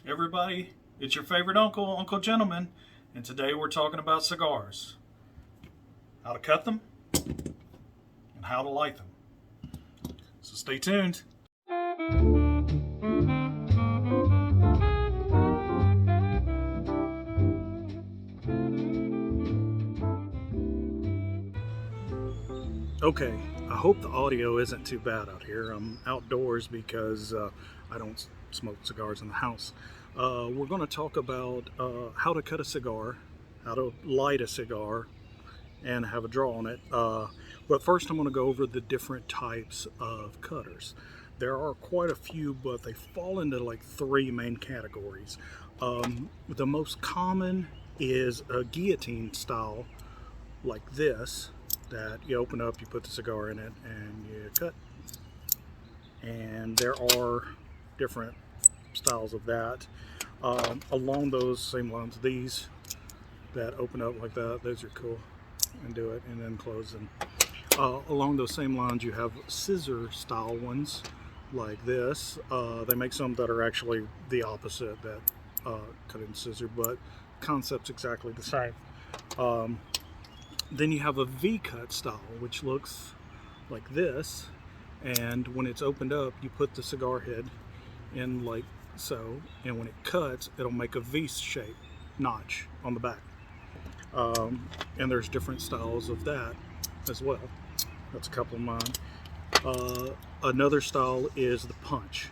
Everybody, it's your favorite uncle, Uncle Gentleman, and today we're talking about cigars. How to cut them, and how to light them. So stay tuned. Okay, I hope the audio isn't too bad out here. I'm outdoors because I don't smoke cigars in the house. We're going to talk about how to cut a cigar, how to light a cigar, and have a draw on it. But first I'm going to go over the different types of cutters. There are quite a few, but they fall into like three main categories. The most common is a guillotine style like this, that you open up, you put the cigar in it, and you cut. And there are different styles of that. Along those same lines, these that open up like that, those are cool, and do it and then close them. Along those same lines, you have scissor style ones like this. They make some that are actually the opposite, that cut in scissor, but concept's exactly the same. Then you have a V-cut style, which looks like this, and when it's opened up, you put the cigar head in like so, and when it cuts, it'll make a V-shape notch on the back. And there's different styles of that as well. That's a couple of mine. Another style is the punch.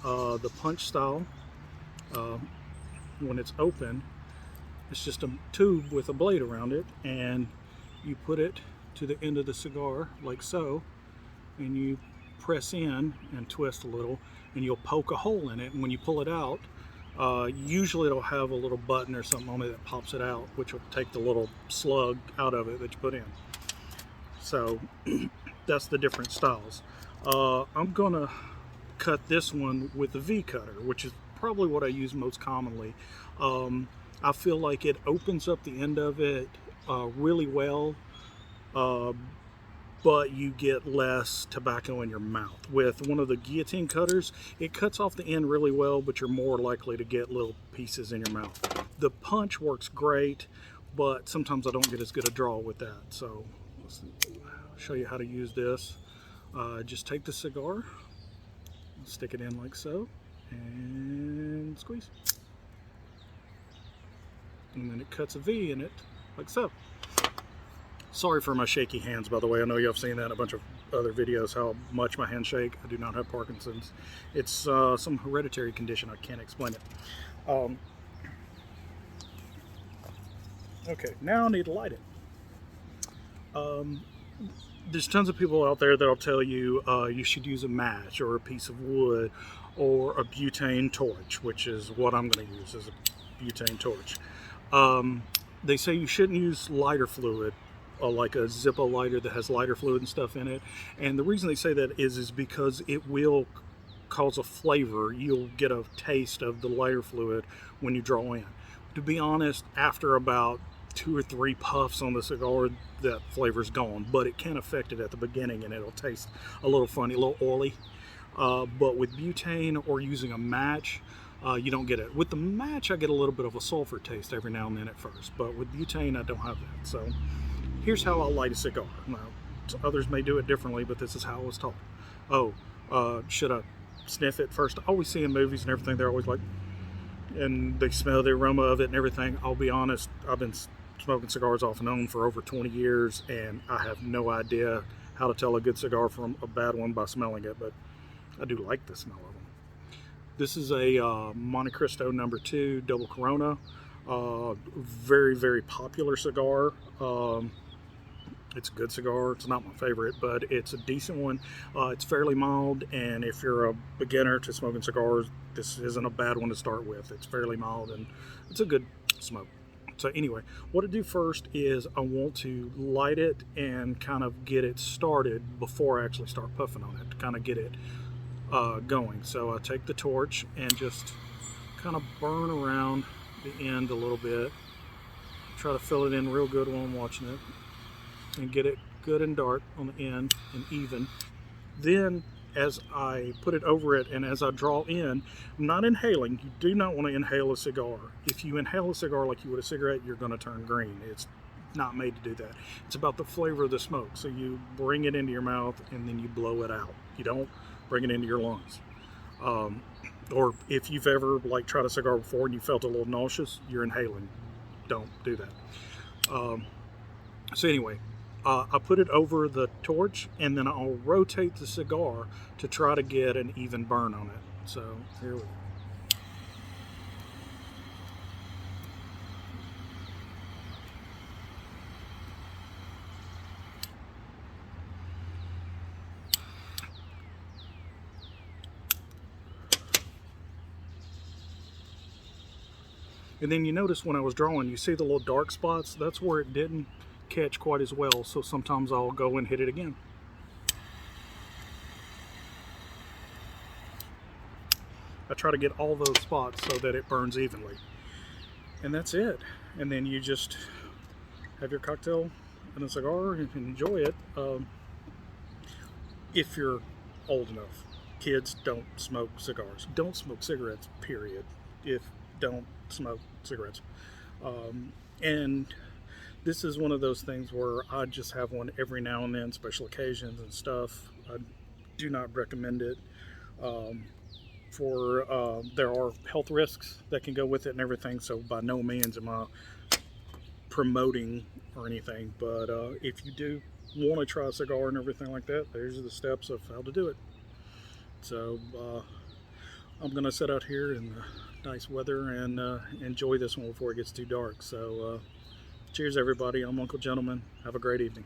The punch style, when it's open, it's just a tube with a blade around it, and you put it to the end of the cigar like so, and you press in and twist a little, and you'll poke a hole in it, and when you pull it out, usually it'll have a little button or something on it that pops it out, which will take the little slug out of it that you put in. So that's the different styles. I'm gonna cut this one with the V cutter, which is probably what I use most commonly. I feel like it opens up the end of it really well, but you get less tobacco in your mouth. With one of the guillotine cutters, it cuts off the end really well, but you're more likely to get little pieces in your mouth. The punch works great, but sometimes I don't get as good a draw with that. So let's show you how to use this. Just take the cigar, stick it in like so, and squeeze. And then it cuts a V in it like so. Sorry for my shaky hands, by the way. I know you've seen that in a bunch of other videos, how much my hands shake. I do not have Parkinson's. It's some hereditary condition. I can't explain it. Okay, now I need to light it. There's tons of people out there that'll tell you you should use a match or a piece of wood or a butane torch, which is what I'm going to use, is a butane torch. They say you shouldn't use lighter fluid, like a Zippo lighter that has lighter fluid and stuff in it. And the reason they say that is because it will cause a flavor. You'll get a taste of the lighter fluid when you draw in. To be honest, after about 2 or 3 puffs on the cigar, that flavor's gone, but it can affect it at the beginning, and it'll taste a little funny, a little oily. But with butane or using a match, you don't get it. With the match, I get a little bit of a sulfur taste every now and then at first, but with butane, I don't have that. So here's how I'll light a cigar. Now, others may do it differently, but this is how I was taught. Should I sniff it first? I always see in movies and everything, they're always like, and they smell the aroma of it and everything. I'll be honest, I've been smoking cigars off and on for over 20 years, and I have no idea how to tell a good cigar from a bad one by smelling it, but I do like the smell of them. This is a Monte Cristo No. 2 Double Corona. Very, very popular cigar. It's a good cigar. It's not my favorite, but it's a decent one. It's fairly mild, and if you're a beginner to smoking cigars, this isn't a bad one to start with. It's fairly mild, and it's a good smoke. So anyway, what I do first is I want to light it and kind of get it started before I actually start puffing on it, to kind of get it going. So I take the torch and just kind of burn around the end a little bit. Try to fill it in real good while I'm watching it, and get it good and dark on the end and even. Then as I put it over it and as I draw in, I'm not inhaling. You do not want to inhale a cigar. If you inhale a cigar like you would a cigarette, you're going to turn green. It's not made to do that. It's about the flavor of the smoke. So you bring it into your mouth and then you blow it out. You don't bring it into your lungs. Or if you've ever like tried a cigar before and you felt a little nauseous, you're inhaling. Don't do that. So anyway, I put it over the torch and then I'll rotate the cigar to try to get an even burn on it. So here we go. And then you notice when I was drawing, you see the little dark spots? That's where it didn't catch quite as well. So sometimes I'll go and hit it again. I try to get all those spots so that it burns evenly. And that's it. And then you just have your cocktail and a cigar and enjoy it. If you're old enough. Kids don't smoke cigars. Don't smoke cigarettes, period. Don't smoke cigarettes. And this is one of those things where I just have one every now and then, special occasions and stuff. I do not recommend it. There are health risks that can go with it and everything, so by no means am I promoting or anything, but if you do want to try a cigar and everything like that, there's the steps of how to do it. So I'm gonna sit out here in the nice weather and enjoy this one before it gets too dark. So cheers everybody. I'm Uncle Gentleman. Have a great evening.